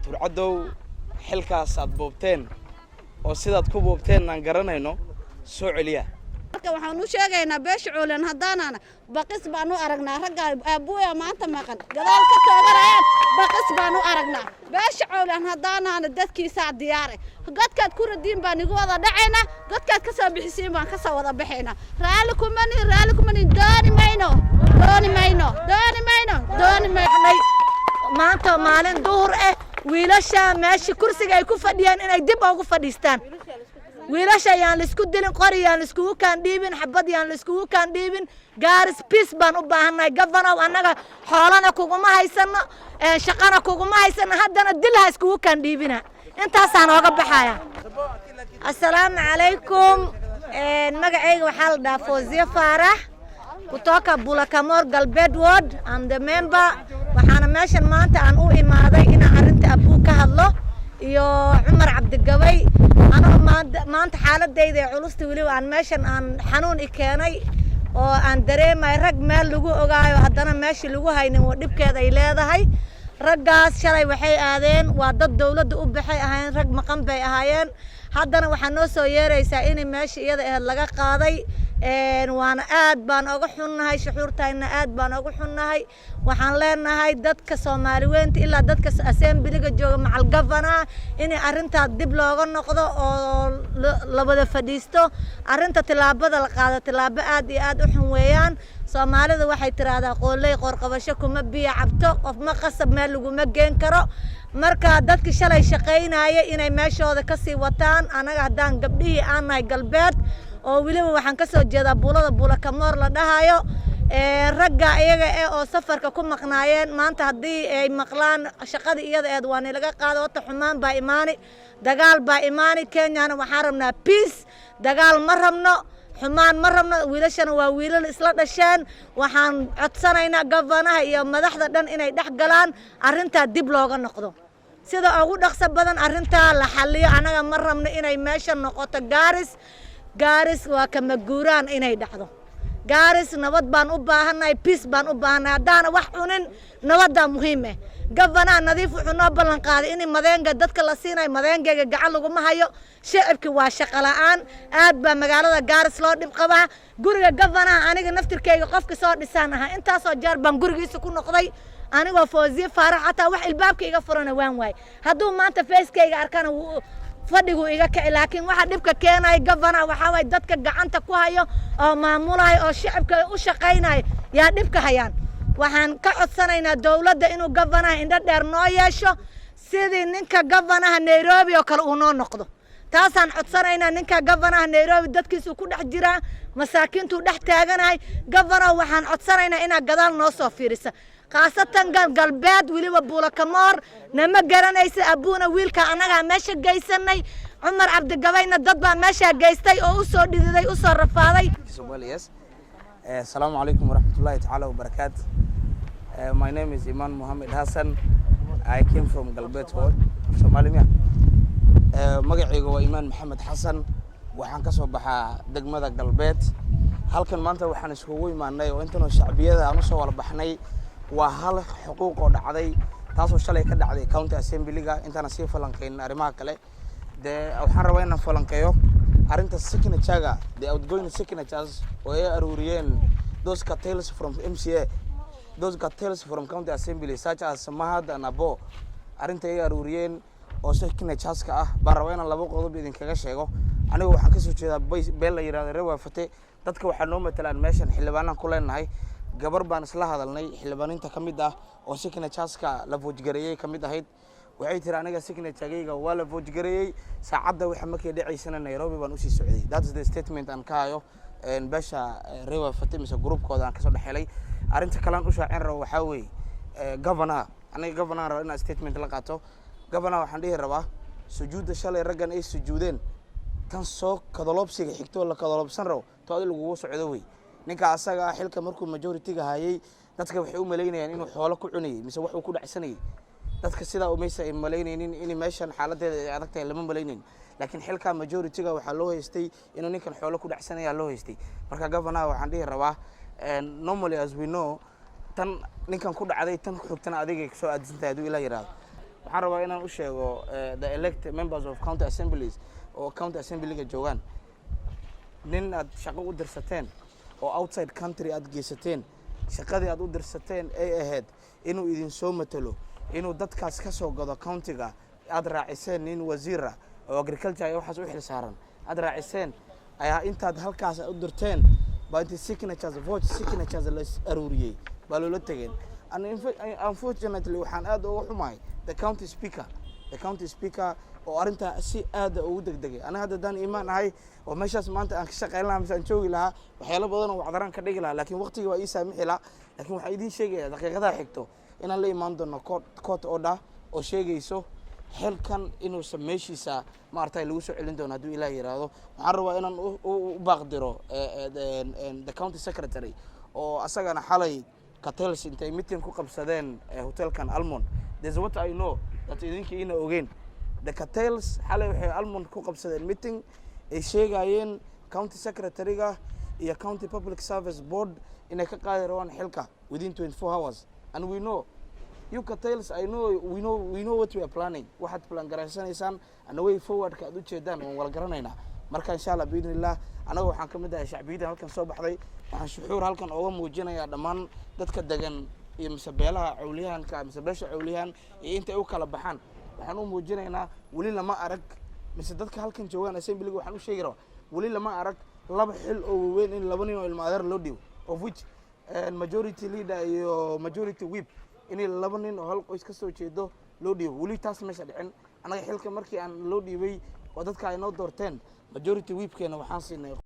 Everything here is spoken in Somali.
turcadow xilkaas aad boobteen oo sidaad ku boobteen aan garanayno soo celiya marka waxaan u sheegaynaa beesha coolan hadaanana baqis baan u aragnaa ragga aabuya maanta maqan gadaal ka toogarayaan baqis baan u aragnaa beesha coolan hadaanana dadkiisa diyaar godkaad ku radiin baan igu wada dhacayna godkaad ka soo bixisiin baan ka soo wada baxayna raali kumani dooni mayno maanta maalin duhur wiilasha meeshii kursiga ay ku fadhiyaan inay dib ugu fadhiistaan wiilasha ayaan la isku dilin qori ayaan la iskugu kaan dhiibin xabad ayaan la iskugu kaan dhiibin gaaris peace baan u baahannahay governor annaga xoolana kuguma haysano shaqana kuguma haysano haddana dil ha iskugu kaan dhiibina intaasaan ooga baxaya assalaamu calaykum magacayga waxaa la dhahaa Fawziya Faarax kutoka Bulakamor Galbeed Ward I'm the member waxaana meeshan maanta aan u imaaday inaan arrinta abuu ka hadlo iyo Cumar Cabdigabay ana maanta xaaladayda culusta wali aan meeshan aan xanuun i keenay oo aan dareemay rag meel lagu ogaayo haddana meeshii lagu haynin oo dhibkeeda ay leedahay raggaas shalay waxay aadeen waa dad dawladda u baxay ahayn rag maqan bay ahaayeen haddana waxaa noo soo yeeraysaa in meeshii iyada ahayd laga qaaday waana aad baan uga xunnahay shucuurtayna aad baan uga xunnahay waxaan leenahay dadka Soomaaliyeed ilaa dadka assemblyga jooga macal governor in arrinta dib looga noqdo oo la wada fadhiisto arrinta tilaabada la qaado tilaabo aad iyo aad u xun weeyaan Soomaalida waxay tiraahdaa qoolay qorqabasho kuma biyo cabto qof ma qasab meel lagu ma geen karo marka dadkii shalay shaqeynayay inay meeshooda ka sii wataan anaga hadaan gabdhihii aan nahay galbeed oo waliba waxaan ka soo jeedaa Bulakamor la dhahayo ragga iyaga oo safarka ku maqnaayeen maanta hadii ay maqlaan shaqada iyada ee waan laga qaado wata xumaan baa imaani dagaal baa imaani Kenyana waxaan rabnaa peace dagaal ma rabno xumaan ma rabno wiilashana waa wiilal isla dhasheen waxaan codsanaynaa governor iyo madaxda dhan inay dhex galaan arrinta dib looga noqdo sida ugu dhaqso badan arrinta la xalliyo anaga ma rabno inay meesha noqoto gaaris waa kama guuraan inay dhacdo gaaris nabad baan u baahannahay peace baan u baahannahay haddaana wax cunin nabadda muhiim ah governor nadiif wuxuu noo ballan qaaday in madeenga dadka la siinayo madeengeega gacan laguma hayo shacabki waa shaqo la'aan aad baa magaalada gaaris loo dhib qabaa guriga governor aniga naftirkeyga qofka soo dhisaan ahaa intaasoo jeer baan gurigiisa ku noqday anigoo Fawziya Faarax hataa wax ilbaabka iga furana waan waay hadduu maanta facekeyga arkana fadhigu iga kacay laakiin waxa dhibka keenay governor waxa way dadka gacanta ku hayo oo maamulay oo shacabka u shaqeynay yaa dhibka hayaan waxaan ka codsanaynaa dawladda inuu governor indha dheer noo yeesho sidii ninka governor Nairobi oo kale uu noo noqdo taasaan codsanaynaa ninka governor Nairobi dadkiisu ku dhex jira masaakiintu dhex taaganahay governor waxaan codsanaynaa inaa gadaal noo soo fiirisa qaasatan galbeed waliba Bulakamor nama garanaysa abuuna wiilka anaga meesha geysanay Cumar Cabdigabayna dad baa meesha geystay oo u soo dhididay u soo rafaaday Soomaaliyas Assalamu alaykum warahmatullahi ta'ala wabarakatuh my name is Iman Mohammed Hassan I came from Galbeed Ward Soomaaliya magacaygu waa Iman Mohammed Hassan waxaan ka soo baxaa degmada Galbeed halkan maanta waxaan iskugu imaanay oo intan shacbiyada aan soo wala baxnay waa hal xuquuq oo dhacday taasoo shalay ka dhacday county assemblyga intaan si falanqeyn arrimaha kale waxaan rabaa inaan falanqeeyo arrinta signature the outgoing signatures oo ay aruuriyeen those cartels from MCA those cartels from county assembly such as Mahad and Abo arrinta ay aruuriyeen oo signatures ka ah baan rabaa inaan laba qodob idin kaga sheego anigu waxaan ka soo jeedaa beel la yiraahdo Rewaafate dadka waxaa noo matalaan meeshan xildhibaanan ku leenahay gabar baan isla hadalnay xildhibaaninta kamid ah oo signatures-ka la vote-gareeyay kamid ahayd waxay tiri aniga signature-gayga waa la vote-gareeyay saacadda waxa markay dhacaysana Nairobi baan u sii socday that is the statement aan ka hayo beesha Rewaafate mise groupkooda aan ka soo dhaxelay arrinta kale aan u shaacin rabo waxa weey governor aniga governor in statement la qaato governor waxaan dhihi rabaa sujuudda shalay raggan ay sujuudeen tan soo kadalobsiga xigto la kadalobsan rabo toodi lagu socdo way ninka asaga xilka markuu majority-ga hayay dadka waxay u maleynayaan inuu xoolo ku cunayay mise wax uu ku dhacsanayay dadka sida umaysa ay maleynayeen in meeshan xaaladeeda ay adag tahay lama maleynayeen laakiin xilka majority-ga waxa loo haystay inuu ninkan xoolo ku dhacsanaya loo haystay marka governor waxaan dhihi rabaa normally as we know tan ninkan ku dhacday tan xogtana adiga soo aadinta haduu ila yiraahdo waxaan rabaa inaan u sheego the elected members of county assemblies oo county assemblyga joogaan nin aad shaqo u dirsateen oo outside country aad geysateen shaqadii aad u dirsateen ay ahayd inuu idin soo matalo inuu dadkaas ka soo gado countiga aad raaciseen nin wasiira oo agriculture waxaas u xil saaran aad raaciseen ayaa intaad halkaas u dirteen baa intii vote signatures la aruuriyey baa loola tegeen unfortunately waxaan aad uga xumahay the county speaker oo arinta si aad ugu degdegay anaga hadda daan iimaan ahay oo meeshaas maanta aan ka shaqeyn lahaa mise aan joogi lahaa waxyaalo badan oo wacdaran ka dhigi lahaa laakiin waqtiga waa ii saamixi lahaa laakiin waxaa idiin sheegaya daqiiqadaha xigto inaan la imaan doono court order oo sheegayso xilkan inuu sameeshiisa maartay lagu soo celin doono hadduu ilaahay yiraahdo waxaan rabaa inaan u baaqdiro the county secretary oo asagana xalay cartels intay meeting ku qabsadeen hotelkan Almond there's what I know that idinkii ina ogeen the cartels xalay waxay Almond ku qabsadeen meeting ay sheegayeen county secretary-ga iyo county public service board inay ka qaadi rabaan xilka within 24 hours and we know you cartels we know what we are planning waxaad plan garaysanaysaan and way forward ka aad u jeedaan waan wala garanaynaa marka insha Allah biidnillah anaga waxaan ka mid ahay shacbiyada halkan soo baxday waxaan shucuur halkan uga muujinayaa dhammaan dadka degan iyo masabeelaha cawliyahanka masabeesha cawliyahan iyo inta ay u kala baxaan waxaan u muujinaynaa wali lama arag mise dadka halkan joogan assembly waxaan u sheegi rabaa wali lama arag laba xil oo weyn in laba nin oo ilma adeer loo dhiibo of which majority leader iyo majority whip in laba nin oo hal qoys ka soo jeedo loo dhiibo wali taas meesha dhicin anaga xilka markii aan loo dhiibay oo dadka ay noo doorteen majority whip keena waxaan siinay